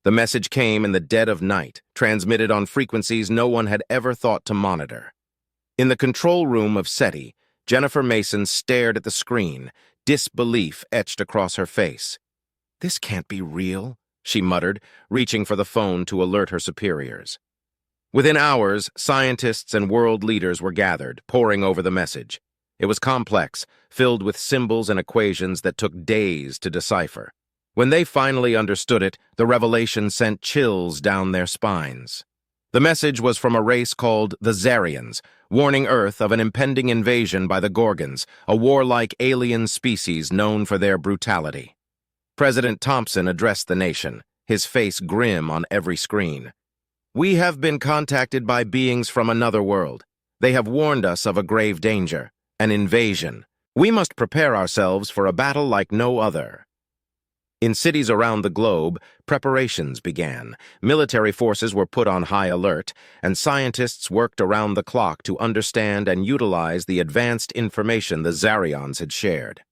The message came in the dead of night, transmitted on frequencies no one had ever thought to monitor. In the control room of SETI, Jennifer Mason stared at the screen, disbelief etched across her face. "This can't be real," she muttered, reaching for the phone to alert her superiors. Within hours, scientists and world leaders were gathered, poring over the message. It was complex, filled with symbols and equations that took days to decipher. When they finally understood it, the revelation sent chills down their spines. The message was from a race called the Zarians, warning Earth of an impending invasion by the Gorgons, a warlike alien species known for their brutality. President Thompson addressed the nation, his face grim on every screen. "We have been contacted by beings from another world. They have warned us of a grave danger, an invasion. We must prepare ourselves for a battle like no other." In cities around the globe, preparations began. Military forces were put on high alert, and scientists worked around the clock to understand and utilize the advanced information the Zarians had shared.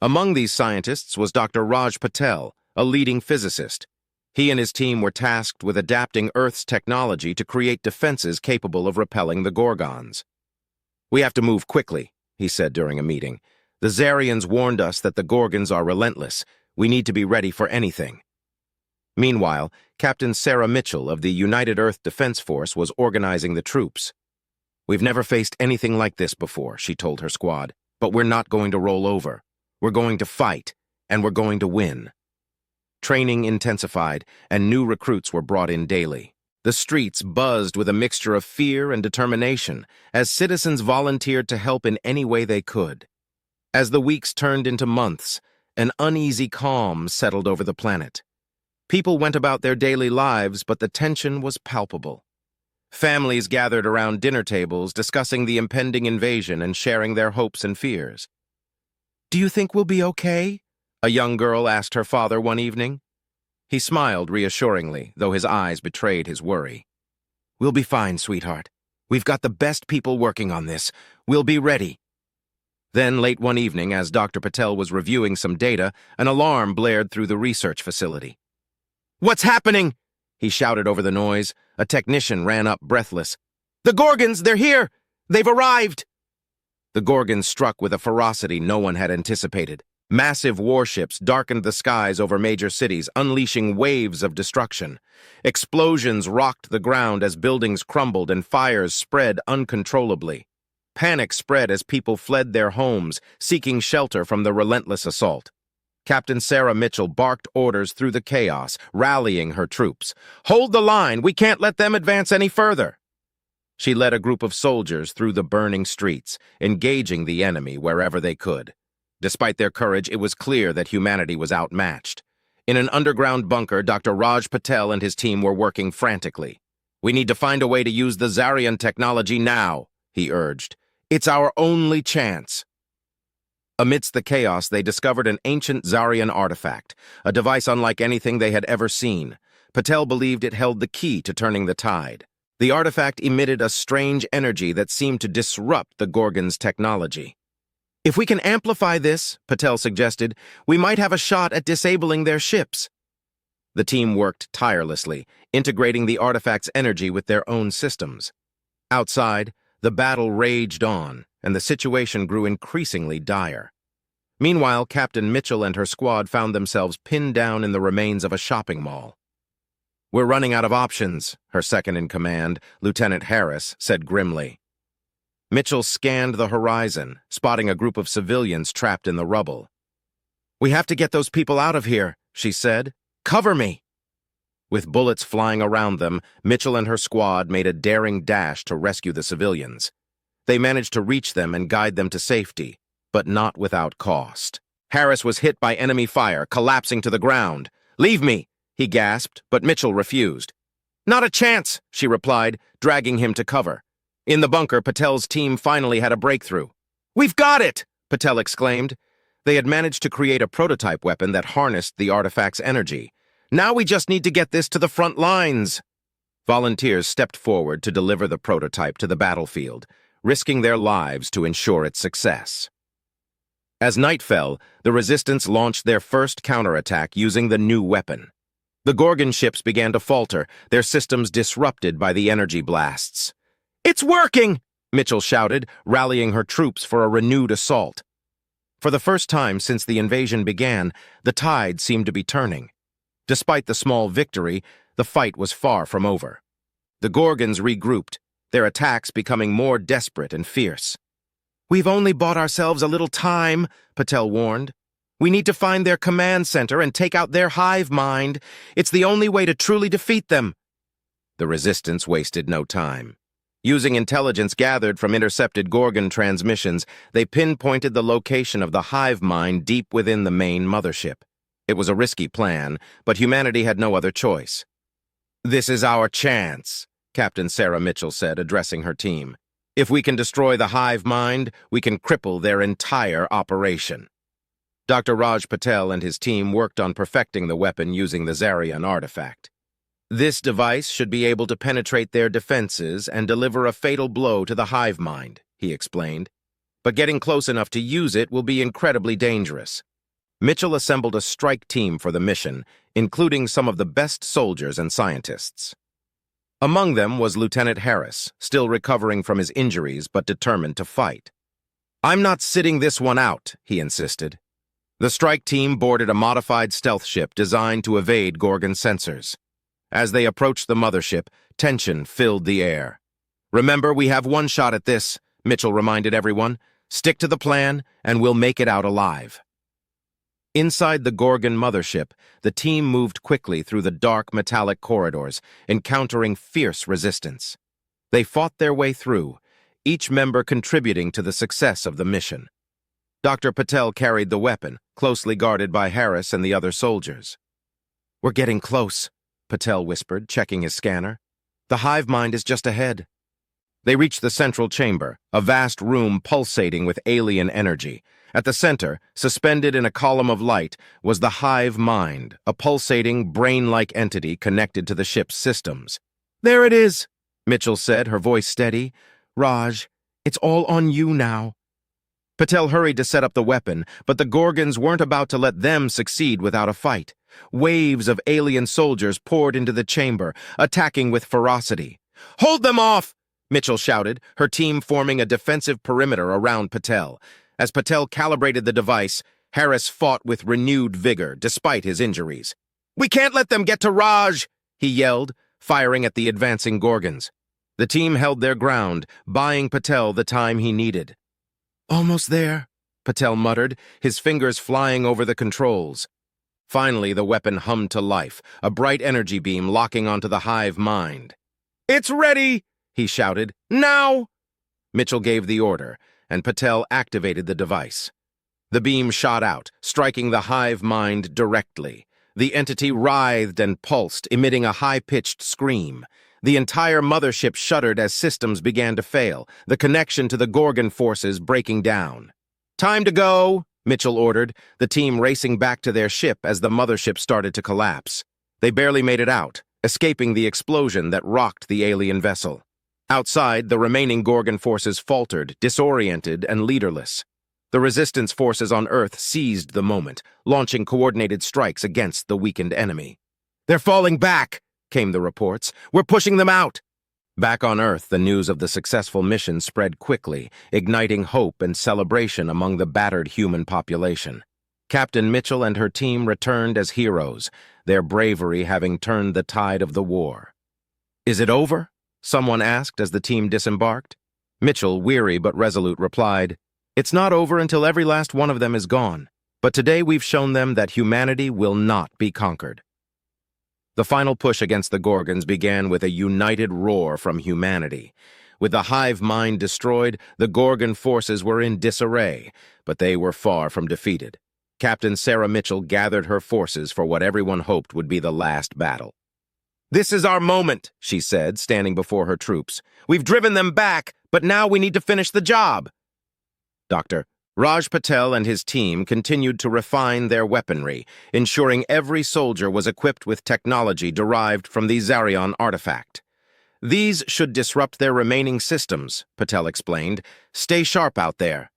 Among these scientists was Dr. Raj Patel, a leading physicist. He and his team were tasked with adapting Earth's technology to create defenses capable of repelling the Gorgons. "We have to move quickly," he said during a meeting. "The Zarians warned us that the Gorgons are relentless. We need to be ready for anything." Meanwhile, Captain Sarah Mitchell of the United Earth Defense Force was organizing the troops. "We've never faced anything like this before," she told her squad, "but we're not going to roll over. We're going to fight, and we're going to win." Training intensified, and new recruits were brought in daily. The streets buzzed with a mixture of fear and determination as citizens volunteered to help in any way they could. As the weeks turned into months, an uneasy calm settled over the planet. People went about their daily lives, but the tension was palpable. Families gathered around dinner tables, discussing the impending invasion and sharing their hopes and fears. "Do you think we'll be okay?" a young girl asked her father one evening. He smiled reassuringly, though his eyes betrayed his worry. "We'll be fine, sweetheart. We've got the best people working on this. We'll be ready." Then, late one evening, as Dr. Patel was reviewing some data, an alarm blared through the research facility. "What's happening?" he shouted over the noise. A technician ran up, breathless. "The Gorgons, they're here! They've arrived!" The Gorgons struck with a ferocity no one had anticipated. Massive warships darkened the skies over major cities, unleashing waves of destruction. Explosions rocked the ground as buildings crumbled and fires spread uncontrollably. Panic spread as people fled their homes, seeking shelter from the relentless assault. Captain Sarah Mitchell barked orders through the chaos, rallying her troops. "Hold the line! We can't let them advance any further!" She led a group of soldiers through the burning streets, engaging the enemy wherever they could. Despite their courage, it was clear that humanity was outmatched. In an underground bunker, Dr. Raj Patel and his team were working frantically. "We need to find a way to use the Zarian technology now," he urged. "It's our only chance." Amidst the chaos, they discovered an ancient Zarian artifact, a device unlike anything they had ever seen. Patel believed it held the key to turning the tide. The artifact emitted a strange energy that seemed to disrupt the Gorgons' technology. "If we can amplify this," Patel suggested, "we might have a shot at disabling their ships." The team worked tirelessly, integrating the artifact's energy with their own systems. Outside, the battle raged on, and the situation grew increasingly dire. Meanwhile, Captain Mitchell and her squad found themselves pinned down in the remains of a shopping mall. "We're running out of options," her second-in-command, Lieutenant Harris, said grimly. Mitchell scanned the horizon, spotting a group of civilians trapped in the rubble. "We have to get those people out of here," she said. "Cover me!" With bullets flying around them, Mitchell and her squad made a daring dash to rescue the civilians. They managed to reach them and guide them to safety, but not without cost. Harris was hit by enemy fire, collapsing to the ground. "Leave me," he gasped, but Mitchell refused. "Not a chance," she replied, dragging him to cover. In the bunker, Patel's team finally had a breakthrough. "We've got it!" Patel exclaimed. They had managed to create a prototype weapon that harnessed the artifact's energy. "Now we just need to get this to the front lines." Volunteers stepped forward to deliver the prototype to the battlefield, risking their lives to ensure its success. As night fell, the resistance launched their first counterattack using the new weapon. The Gorgon ships began to falter, their systems disrupted by the energy blasts. "It's working!" Mitchell shouted, rallying her troops for a renewed assault. For the first time since the invasion began, the tide seemed to be turning. Despite the small victory, the fight was far from over. The Gorgons regrouped, their attacks becoming more desperate and fierce. "We've only bought ourselves a little time," Patel warned. "We need to find their command center and take out their hive mind. It's the only way to truly defeat them." The resistance wasted no time. Using intelligence gathered from intercepted Gorgon transmissions, they pinpointed the location of the hive mind deep within the main mothership. It was a risky plan, but humanity had no other choice. "This is our chance," Captain Sarah Mitchell said, addressing her team. "If we can destroy the hive mind, we can cripple their entire operation." Dr. Raj Patel and his team worked on perfecting the weapon using the Zarian artifact. "This device should be able to penetrate their defenses and deliver a fatal blow to the hive mind," he explained. "But getting close enough to use it will be incredibly dangerous." Mitchell assembled a strike team for the mission, including some of the best soldiers and scientists. Among them was Lieutenant Harris, still recovering from his injuries but determined to fight. "I'm not sitting this one out," he insisted. The strike team boarded a modified stealth ship designed to evade Gorgon sensors. As they approached the mothership, tension filled the air. "Remember, we have one shot at this," Mitchell reminded everyone. "Stick to the plan, and we'll make it out alive." Inside the Gorgon mothership, the team moved quickly through the dark metallic corridors, encountering fierce resistance. They fought their way through, each member contributing to the success of the mission. Dr. Patel carried the weapon, closely guarded by Harris and the other soldiers. "We're getting close," Patel whispered, checking his scanner. "The hive mind is just ahead." They reached the central chamber, a vast room pulsating with alien energy. At the center, suspended in a column of light, was the hive mind, a pulsating, brain-like entity connected to the ship's systems. "There it is," Mitchell said, her voice steady. "Raj, it's all on you now." Patel hurried to set up the weapon, but the Gorgons weren't about to let them succeed without a fight. Waves of alien soldiers poured into the chamber, attacking with ferocity. "Hold them off!" Mitchell shouted, her team forming a defensive perimeter around Patel. As Patel calibrated the device, Harris fought with renewed vigor, despite his injuries. "We can't let them get to Raj!" he yelled, firing at the advancing Gorgons. The team held their ground, buying Patel the time he needed. "Almost there," Patel muttered, his fingers flying over the controls. Finally, the weapon hummed to life, a bright energy beam locking onto the hive mind. "It's ready!" he shouted. "Now!" Mitchell gave the order, and Patel activated the device. The beam shot out, striking the hive mind directly. The entity writhed and pulsed, emitting a high-pitched scream. The entire mothership shuddered as systems began to fail, the connection to the Gorgon forces breaking down. "Time to go," Mitchell ordered, the team racing back to their ship as the mothership started to collapse. They barely made it out, escaping the explosion that rocked the alien vessel. Outside, the remaining Gorgon forces faltered, disoriented and leaderless. The resistance forces on Earth seized the moment, launching coordinated strikes against the weakened enemy. "They're falling back," came the reports. "We're pushing them out." Back on Earth, the news of the successful mission spread quickly, igniting hope and celebration among the battered human population. Captain Mitchell and her team returned as heroes, their bravery having turned the tide of the war. "Is it over?" someone asked as the team disembarked. Mitchell, weary but resolute, replied, "It's not over until every last one of them is gone. But today we've shown them that humanity will not be conquered." The final push against the Gorgons began with a united roar from humanity. With the hive mind destroyed, the Gorgon forces were in disarray, but they were far from defeated. Captain Sarah Mitchell gathered her forces for what everyone hoped would be the last battle. "This is our moment," she said, standing before her troops. "We've driven them back, but now we need to finish the job." Dr. Raj Patel and his team continued to refine their weaponry, ensuring every soldier was equipped with technology derived from the Zarian artifact. "These should disrupt their remaining systems," Patel explained. "Stay sharp out there."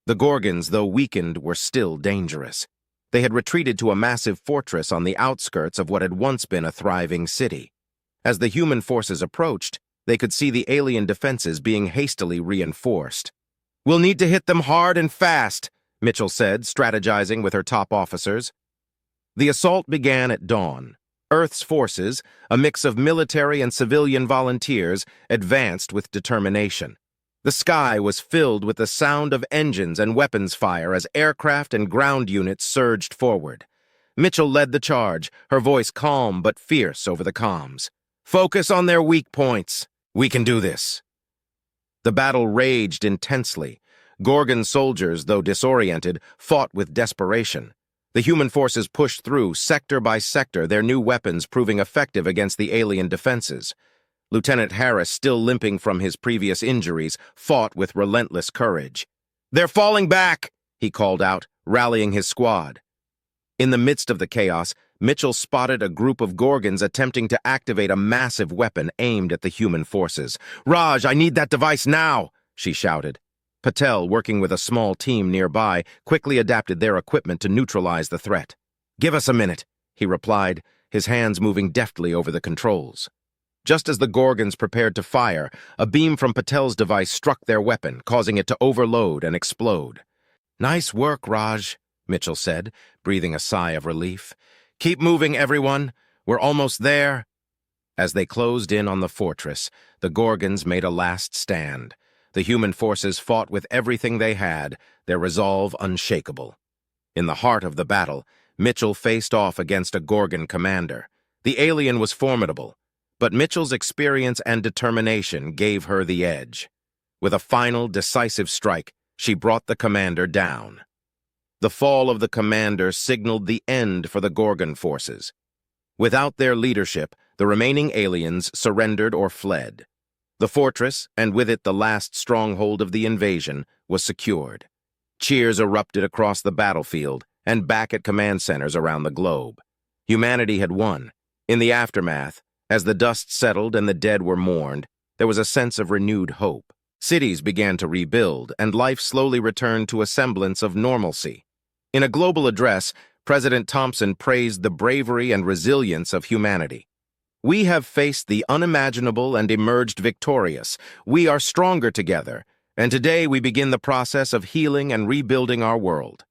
The Gorgons, though weakened, were still dangerous. They had retreated to a massive fortress on the outskirts of what had once been a thriving city. As the human forces approached, they could see the alien defenses being hastily reinforced. "We'll need to hit them hard and fast," Mitchell said, strategizing with her top officers. The assault began at dawn. Earth's forces, a mix of military and civilian volunteers, advanced with determination. The sky was filled with the sound of engines and weapons fire as aircraft and ground units surged forward. Mitchell led the charge, her voice calm but fierce over the comms. "Focus on their weak points. We can do this." The battle raged intensely. Gorgon soldiers, though disoriented, fought with desperation. The human forces pushed through, sector by sector, their new weapons proving effective against the alien defenses. Lieutenant Harris, still limping from his previous injuries, fought with relentless courage. "They're falling back," he called out, rallying his squad. In the midst of the chaos, Mitchell spotted a group of Gorgons attempting to activate a massive weapon aimed at the human forces. "Raj, I need that device now," she shouted. Patel, working with a small team nearby, quickly adapted their equipment to neutralize the threat. "Give us a minute," he replied, his hands moving deftly over the controls. Just as the Gorgons prepared to fire, a beam from Patel's device struck their weapon, causing it to overload and explode. "Nice work, Raj," Mitchell said, breathing a sigh of relief. "Keep moving, everyone. We're almost there." As they closed in on the fortress, the Gorgons made a last stand. The human forces fought with everything they had, their resolve unshakable. In the heart of the battle, Mitchell faced off against a Gorgon commander. The alien was formidable, but Mitchell's experience and determination gave her the edge. With a final, decisive strike, she brought the commander down. The fall of the commander signaled the end for the Gorgon forces. Without their leadership, the remaining aliens surrendered or fled. The fortress, and with it the last stronghold of the invasion, was secured. Cheers erupted across the battlefield and back at command centers around the globe. Humanity had won. In the aftermath, as the dust settled and the dead were mourned, there was a sense of renewed hope. Cities began to rebuild, and life slowly returned to a semblance of normalcy. In a global address, President Thompson praised the bravery and resilience of humanity. "We have faced the unimaginable and emerged victorious. We are stronger together, and today we begin the process of healing and rebuilding our world."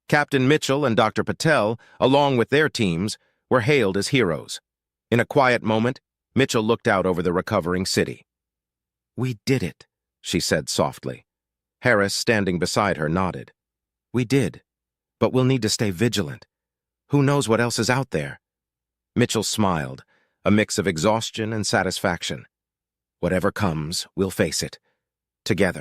Captain Mitchell and Dr. Patel, along with their teams, were hailed as heroes. In a quiet moment, Mitchell looked out over the recovering city. "We did it," she said softly. Harris, standing beside her, nodded. "We did, but we'll need to stay vigilant. Who knows what else is out there?" Mitchell smiled, a mix of exhaustion and satisfaction. "Whatever comes, we'll face it. Together."